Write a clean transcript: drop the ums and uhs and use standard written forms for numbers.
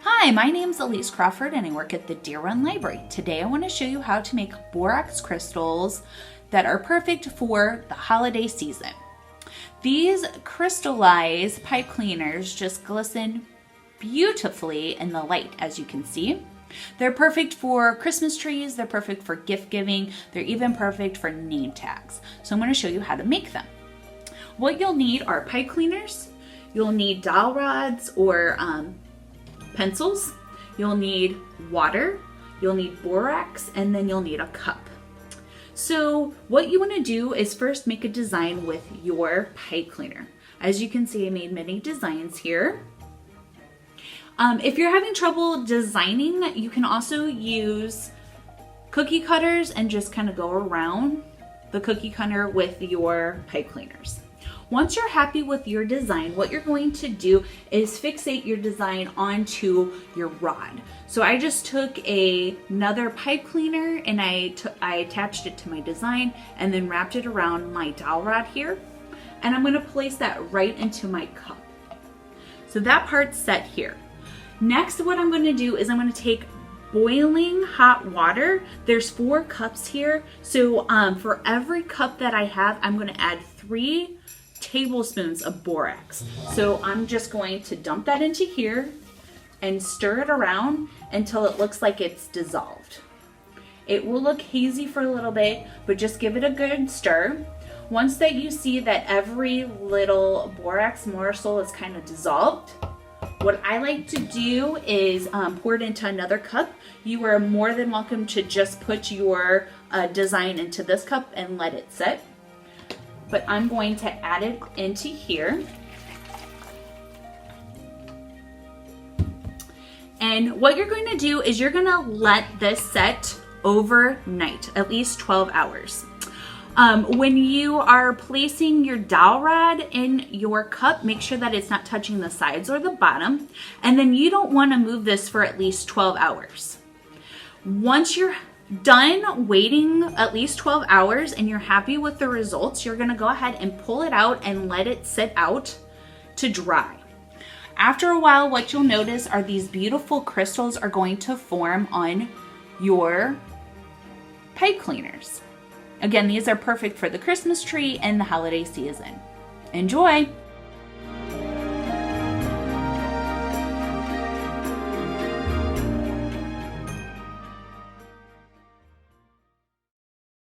Hi, my name is Elise Crawford and I work at the Deer Run Library. Today I want to show you how to make borax crystals that are perfect for the holiday season. These crystallized pipe cleaners just glisten beautifully in the light, as you can see. They're perfect for Christmas trees, they're perfect for gift giving, they're even perfect for name tags. So I'm going to show you how to make them. What you'll need are pipe cleaners, you'll need dowel rods or pencils, you'll need water, you'll need borax, and then you'll need a cup. So what you want to do is first make a design with your pipe cleaner. As you can see, I made many designs here. If you're having trouble designing, you can also use cookie cutters and just kind of go around the cookie cutter with your pipe cleaners. Once you're happy with your design, what you're going to do is fixate your design onto your rod. So I just took another pipe cleaner and I attached it to my design and then wrapped it around my dowel rod here. And I'm going to place that right into my cup. So that part's set here. Next, what I'm going to do is I'm going to take boiling hot water. There's 4 cups here. So for every cup that I have, I'm going to add 3 tablespoons of borax. So I'm just going to dump that into here and stir it around until it looks like it's dissolved. It will look hazy for a little bit, but just give it a good stir. Once that you see that every little borax morsel is kind of dissolved, what I like to do is pour it into another cup. You are more than welcome to just put your design into this cup and let it set. But I'm going to add it into here. And what you're going to do is you're going to let this set overnight, at least 12 hours. When you are placing your dowel rod in your cup, make sure that it's not touching the sides or the bottom. And then you don't want to move this for at least 12 hours. Once you're done waiting at least 12 hours and you're happy with the results, you're going to go ahead and pull it out and let it sit out to dry. After a while, what you'll notice are these beautiful crystals are going to form on your pipe cleaners. Again, these are perfect for the Christmas tree and the holiday season. Enjoy!